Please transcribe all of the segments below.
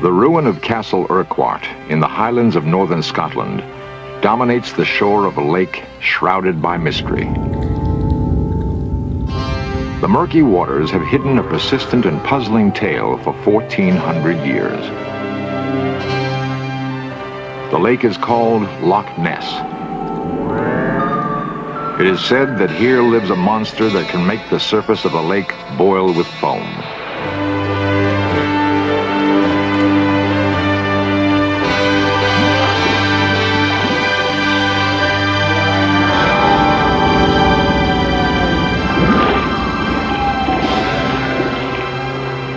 The ruin of Castle Urquhart in the highlands of northern Scotland dominates the shore of a lake shrouded by mystery. The murky waters have hidden a persistent and puzzling tale for 1,400 years. The lake is called Loch Ness. It is said that here lives a monster that can make the surface of the lake boil with foam.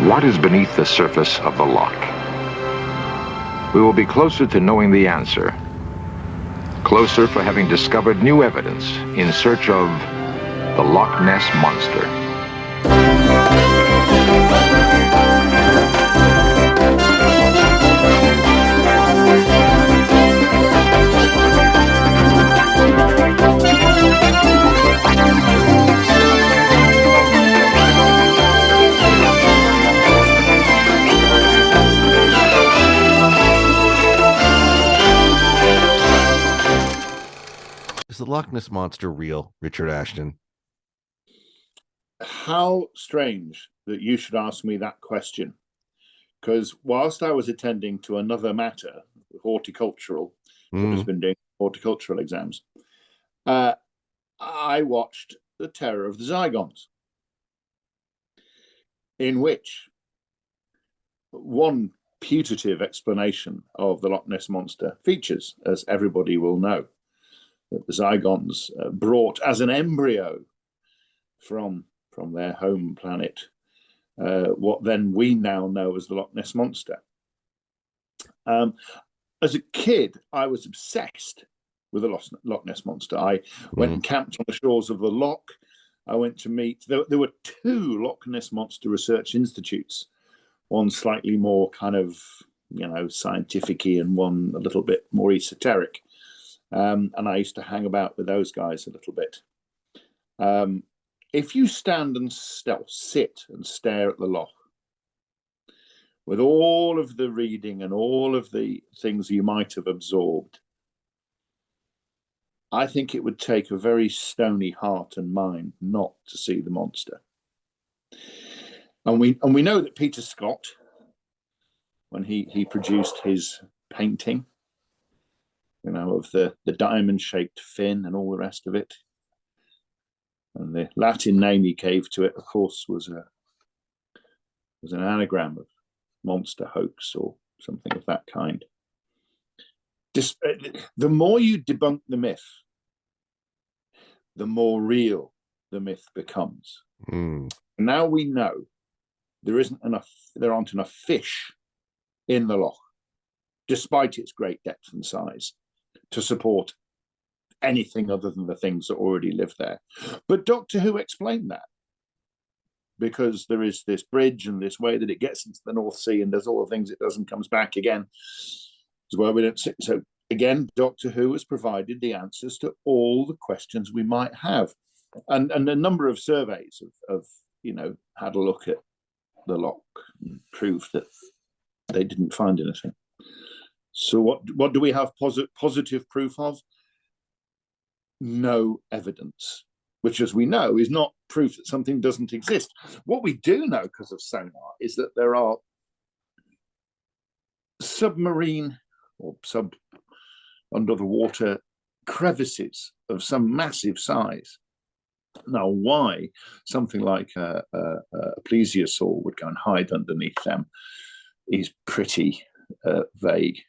What is beneath the surface of the loch? We will be closer to knowing the answer. Closer for having discovered new evidence in search of the Loch Ness Monster. Is the Loch Ness Monster real, Richard Ashton? How strange that you should ask me that question. Because whilst I was attending to another matter, horticultural, has been doing horticultural exams, I watched The Terror of the Zygons, in which one putative explanation of the Loch Ness Monster features, as everybody will know, that the Zygons brought as an embryo from their home planet what then we now know as the Loch Ness Monster. As a kid, I was obsessed with the Loch Ness Monster. I went and camped on the shores of the loch. I went to meet, there were two Loch Ness Monster research institutes, one slightly more kind of, scientific-y and one a little bit more esoteric. And I used to hang about with those guys a little bit. If you stand and sit and stare at the loch, with all of the reading and all of the things you might have absorbed, I think it would take a very stony heart and mind not to see the monster. And we know that Peter Scott, when he produced his painting, of the diamond-shaped fin and all the rest of it. And the Latin name he gave to it, of course, was an anagram of monster hoax or something of that kind. The more you debunk the myth, the more real the myth becomes. Now we know there aren't enough fish in the loch, despite its great depth and size, to support anything other than the things that already live there. But Doctor Who explained that, because there is this bridge and this way that it gets into the North Sea and does all the things it does and comes back again. So we don't see. So again, Doctor Who has provided the answers to all the questions we might have, and a number of surveys have had a look at the loch and proved that they didn't find anything. So what do we have positive proof of? No evidence, which, as we know, is not proof that something doesn't exist. What we do know, because of sonar, is that there are submarine or under the water crevices of some massive size. Now, why something like a plesiosaur would go and hide underneath them is pretty vague.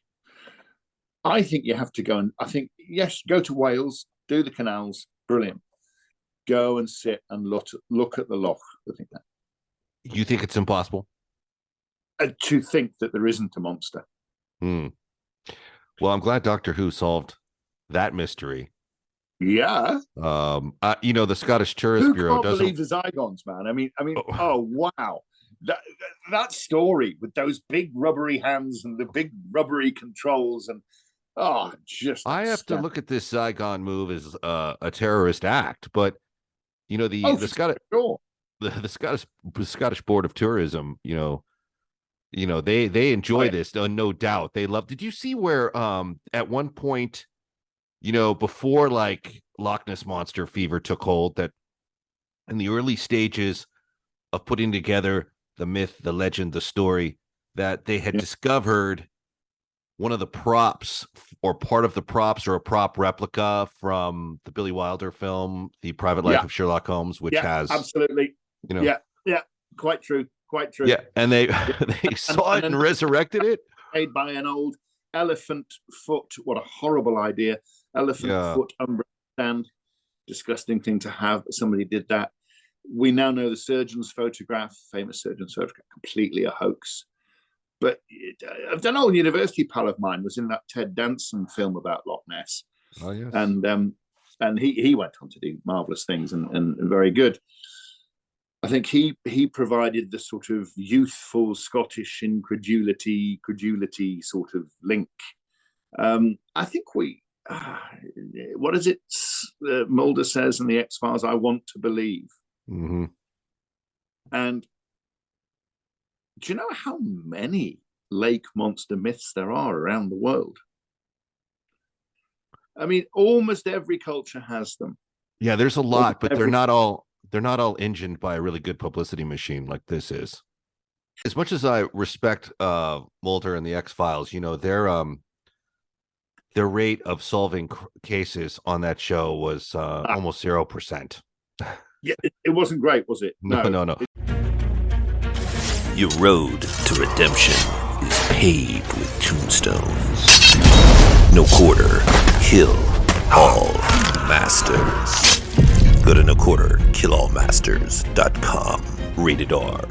I think you have to go yes, go to Wales, do the canals, brilliant. Go and sit and look at the loch. I think that. You think it's impossible? To think that there isn't a monster. Well, I'm glad Doctor Who solved that mystery. Yeah. The Scottish Tourist Bureau doesn't believe the Zygons, man. I mean, oh wow. That story with those big rubbery hands and the big rubbery controls and I have to look at this Zygon move as a terrorist act, but the Scottish Board of Tourism, You know, they enjoy this, no doubt. They love. Did you see where at one point, you know, before like Loch Ness Monster fever took hold, that in the early stages of putting together the myth, the legend, the story, that they had discovered one of the props or part of the props or a prop replica from the Billy Wilder film, The Private Life of Sherlock Holmes, which has absolutely, you know, quite true. Yeah, and they they saw it and resurrected it. Made by an old elephant foot. What a horrible idea! Elephant foot umbrella stand. Disgusting thing to have. Somebody did that. We now know the surgeon's photograph, famous surgeon's photograph, completely a hoax. But an old university pal of mine was in that Ted Danson film about Loch Ness. Oh yes, and he went on to do marvelous things and very good. I think he provided the sort of youthful Scottish credulity sort of link. I think what is it Mulder says in the X-Files? I want to believe. Mm-hmm. And do you know how many lake monster myths there are around the world? I mean, almost every culture has them. Yeah, there's a lot, but they're not all engined by a really good publicity machine like this is. As much as I respect Mulder and the X-Files, you know, their rate of solving cases on that show was almost 0%. Yeah, it wasn't great, was it? No. Your road to redemption is paved with tombstones. No quarter, kill all masters. Go to noquarterkillallmasters.com. Rated R.